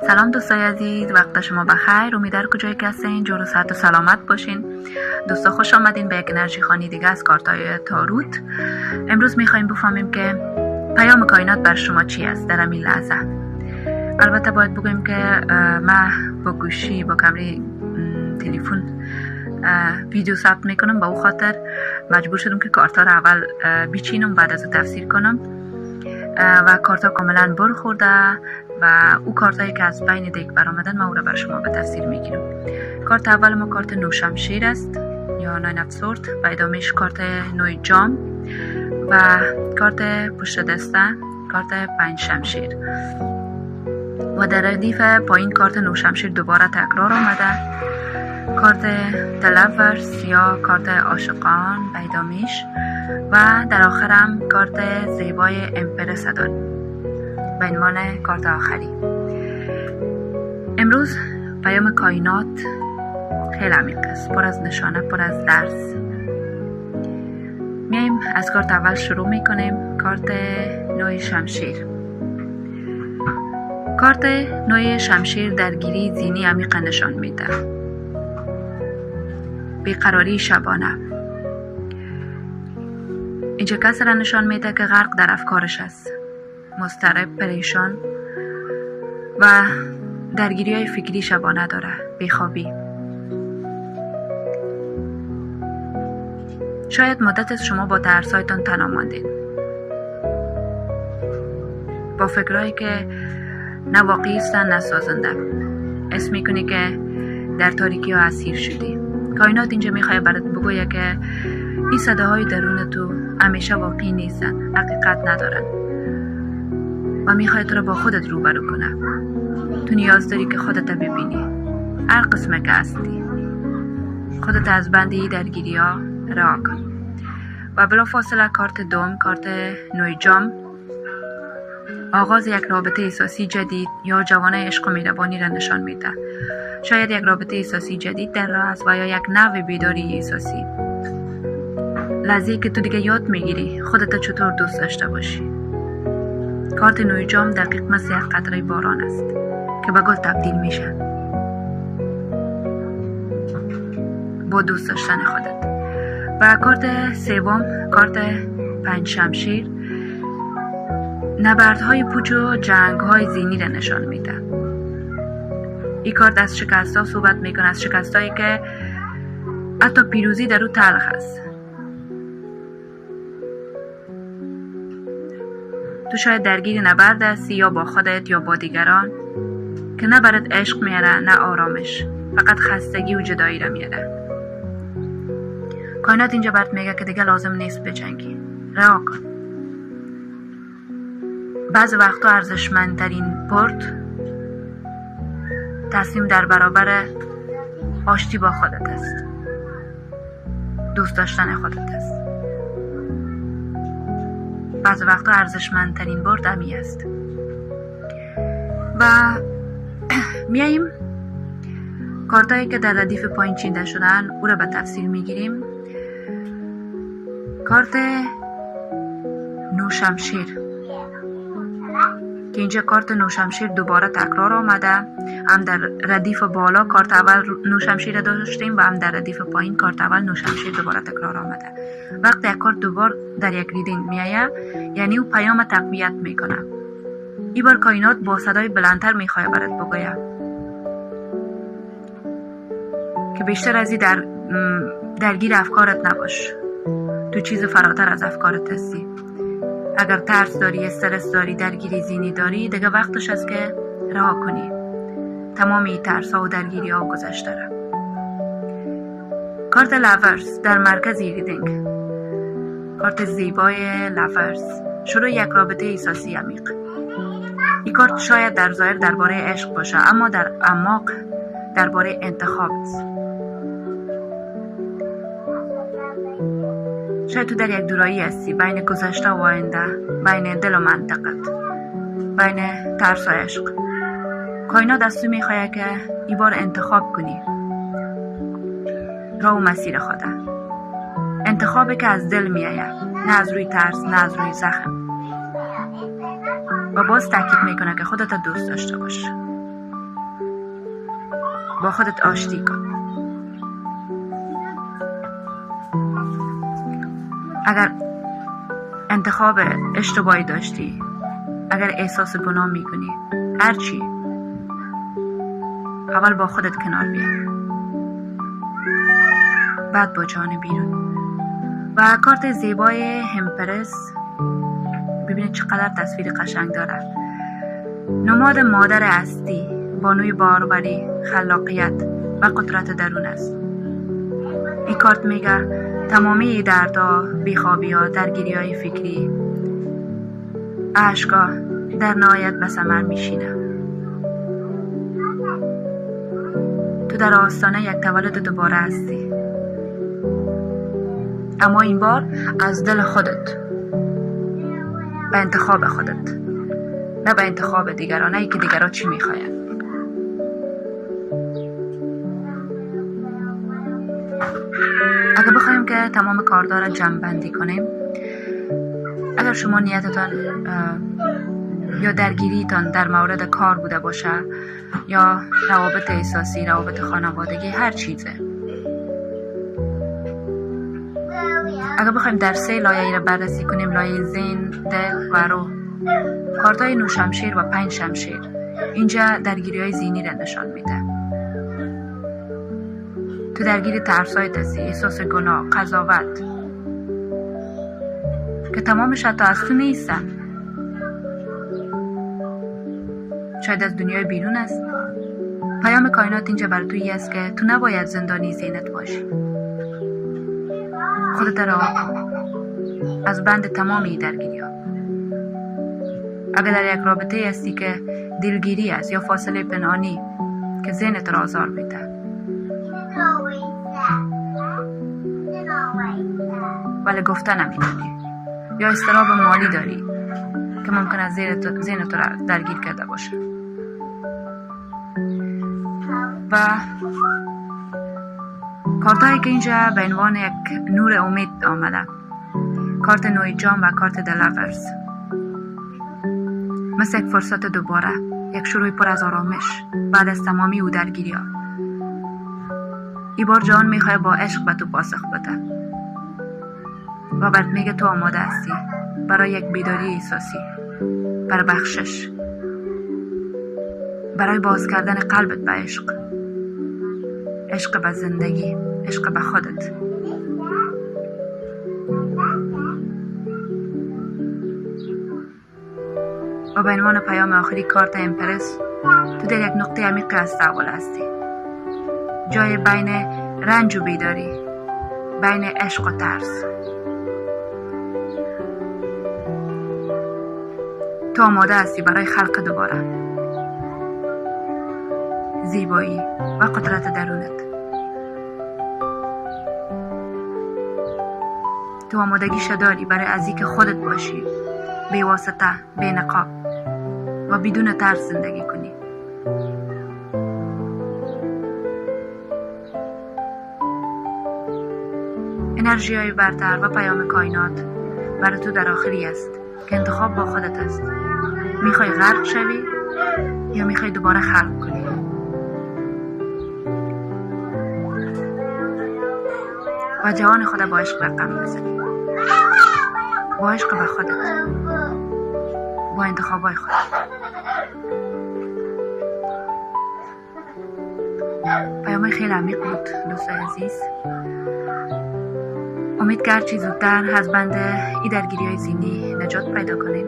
سلام دوستای عزیز، وقت شما بخیر. امیدوارم کجای که هستین جور و صحت و سلامت باشین. دوستا خوش آمدین به یک انرژی خوانی دیگه از کارتای تاروت. امروز میخوایم بفهمیم که پیام کائنات بر شما چی است در این لحظه. البته باید بگویم که من با گوشی با کامری تلفن ویدیو ثبت میکنم، با او خاطر مجبور شدم که کارتا رو اول بچینم بعد از تفسیر کنم و کارتا کاملا برخورده و او کارتایی که از بین دیگ برآمدن من او را بر شما به تفسیر میگیرم. کارت اول ما کارت نوشمشیر است یا ناین اف سورد و ادامهش کارت نوی جام و کارت پشت دسته کارت 5 شمشیر و در ردیف پایین کارت نوشمشیر دوباره تکرار آمده، کارت دلورس یا کارت عاشقان به ادامهش و در آخرم کارت زیبای امپرس داریم به عنوان کارت آخری. امروز پیام کائنات خیلی عمیق است، پر از نشانه، پر از درس. میایم از کارت اول شروع میکنیم. کارت نوی شمشیر. کارت نوی شمشیر درگیری ذهنی عمیق نشان میده، بیقراری شبانه. اینجا کسی را نشان میده که غرق در افکارش است، مضطرب، پریشان و درگیری های فکری شبانه داره، بیخوابی. شاید مدت از شما با ترسایتان تنها ماندین، با فکرهایی که نه واقعی هستن نه سازنده. اسم میکنی که در تاریکی ها اسیر شدی. کائنات اینجا میخواد برات بگویه که این صداهای درون تو همیشه واقعی نیستن، حقیقت ندارن و میخواد تو رو با خودت روبرو کنه. تو نیاز داری که خودت ببینی، هر قسمه که هستی، خودت از بندی درگیری ها رها کن. و بلا فاصله کارت دوم، کارت نوی جام، آغاز یک رابطه احساسی جدید یا جوانه عشق و مهربانی را نشان میده. شاید یک رابطه احساسی جدید در راه است و یا یک نوع بیداری احساسی، لحظه‌ای که تو دیگه یاد میگیری خودت چطور دوست داشته باشی. کارت نوی جام دقیق مثل یک قطره باران است که به گل تبدیل میشه با دوست داشتن خودت. و کارت سوم، کارت 5 شمشیر، نبردهای پوچ و جنگ‌های ذهنی را نشان میده. این کارت از شکست‌ها صحبت میکنه، از شکست‌هایی که حتی پیروزی در او تلخ است. تو شاید درگیر نبرد هستی، یا با خودت یا با دیگران، که نه برات عشق میاره نه آرامش، فقط خستگی و جدایی را میاره. کائنات اینجا برات میگه که دیگه لازم نیست بجنگی، رها کن. بعض وقتا ارزشمندترین پورت تصمیم در برابر آشتی با خودت است، دوست داشتن خودت است. بعض وقتا ارزشمندترین برد همی است. و میاییم کارتایی که در ردیف پایین چیده شدن او را به تفصیل میگیریم. کارت نوشمشیر که اینجا کارت نوشمشیر دوباره تکرار آمده، هم در ردیف بالا کارت اول نوشمشیر داشتیم و هم در ردیف پایین کارت اول نوشمشیر دوباره تکرار آمده. وقتی یک کارت دوبار در یک ریدینگ میایه یعنی او پیام تقویت میکنه. این بار کائنات با صدای بلندتر میخواد برات بگویه که بیشتر از این درگیر افکارت نباش. تو چیز فراتر از افکارت هستی. اگر ترس داری، استرس داری، درگیری ذهنی داری، دیگه وقتش است که رها کنی. تمام این ترس ها و درگیری ها گذشته را. کارت لورس در مرکز ریدینگ، کارت زیبای لورس، شروع یک رابطه احساسی عمیق. این کارت شاید در ظاهر درباره عشق باشه، اما در اعماق درباره انتخاب است. شاید تو در یک دورایی هستی بین گذشته و آینده، بین دل و منطقت، بین ترس و عشق. کائنات از تو میخواد که این بار انتخاب کنی راه و مسیر خوده. انتخابی که از دل میآید، نه از روی ترس، نه از روی زخم. و باز تاکید میکنه که خودت دوست داشته باش. با خودت آشتی کن. اگر انتخاب اشتباهی داشتی، اگر احساس گناه میکنی، هرچی، اول با خودت کنار بیا، بعد با جهان بیرون. و کارت زیبای همپرس ببینید چقدر تصویر قشنگ داره. نماد مادر هستی، بانوی باروری، خلاقیت و قدرت درون است. این کارت میگه تمامی دردها، بیخوابی‌ها، درگیری‌های فکری، اشک‌ها در نهایت به ثمر میشینه. تو در آستانه یک تولد دوباره هستی، اما این بار از دل خودت، به انتخاب خودت، نه به انتخاب دیگران، نه که دیگران چی میخواین. اگر بخوایم که تمام کارها را جمع بندی کنیم، اگر شما نیتتان یا درگیریتان در مورد کار بوده باشه یا روابط احساسی، روابط خانوادگی، هر چیزه، اگر بخوایم در 3 لایه را بررسی کنیم، لایه ذهن، دل و روح، کارتای 9 شمشیر و 5 شمشیر اینجا درگیری‌های ذهنی را نشان میده. تو درگیر ترس‌های دستی، احساس گناه، قضاوت که تمامش حتی از تو نیستن، شاید از دنیای بیرون است. پیام کائنات اینجا برای تویی است که تو نباید زندانی ذهنت باشی. خودت رها کن از بند تمامی درگیری ها. اگر در یک رابطه هستی که دلگیری است یا فاصله پنهانی که ذهنت را آزار میده، ولی گفته نمیتونی، یا اضطراب مالی داری که ممکن است ذهنت را درگیر کرده باشه، و کارتایی که اینجا به عنوان یک نور امید آمده، کارت نوی جام و کارت دلاورز، مثل یک فرصت دوباره، یک شروع پر از آرامش بعد از تمامی او درگیری ها. این بار جهان میخواه با عشق به تو پاسخ بده و برات میگه تو آماده هستی برای یک بیداری احساسی، برای بخشش، برای باز کردن قلبت به عشق، عشق به زندگی، عشق به خودت. و به عنوان پیام آخری کارت امپرس، تو در یک نقطه عمیق از تحول هستی، جای بین رنج و بیداری، بین عشق و ترس. تو آماده هستی برای خلق دوباره، زیبایی و قدرت درونت. تو آمادگیش داری برای از اینکه خودت باشی، بی واسطه، بی نقاب و بدون ترس زندگی کنی. انرژی های برتر و پیام کائنات برای تو در آخری است که انتخاب با خودت است. میخوای غرق شوی یا میخوای دوباره خلق کنی؟ و جهان خود با عشق رقم بزنی، با عشق به خودت، با انتخابای خودت. پیام خیلی عمیق بود دوستای عزیز. امید که هرچی زودتر از بند ای درگیری های ذهنی نجات پیدا کنیم.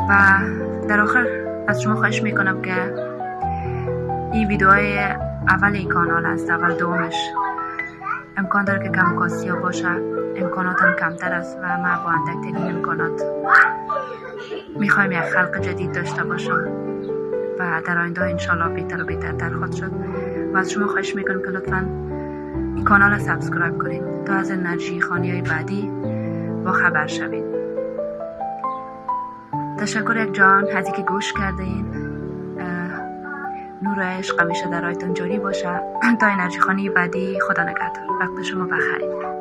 و در آخر از شما خواهش میکنم که این ویدیوهای اول این کانال است، اول دومش امکان داره که کم کاستی ها باشه، امکاناتم کمتر است و من با اندکترین امکانات میخوایم یک خلق جدید داشته باشم و در آینده انشالله بهتر و بهتر خواهد شد. و از شما خواهش میکنم که لطفاً این کانال رو سابسکرایب کنین تا از انرژی خانی های بعدی با خبر شوین. تشکر یک جان از اینکه گوش کردین. نور عشق همیشه در رایتون جاری باشه تا انرژی خانی بعدی. خدا نگهدار. وقت شما بخیر.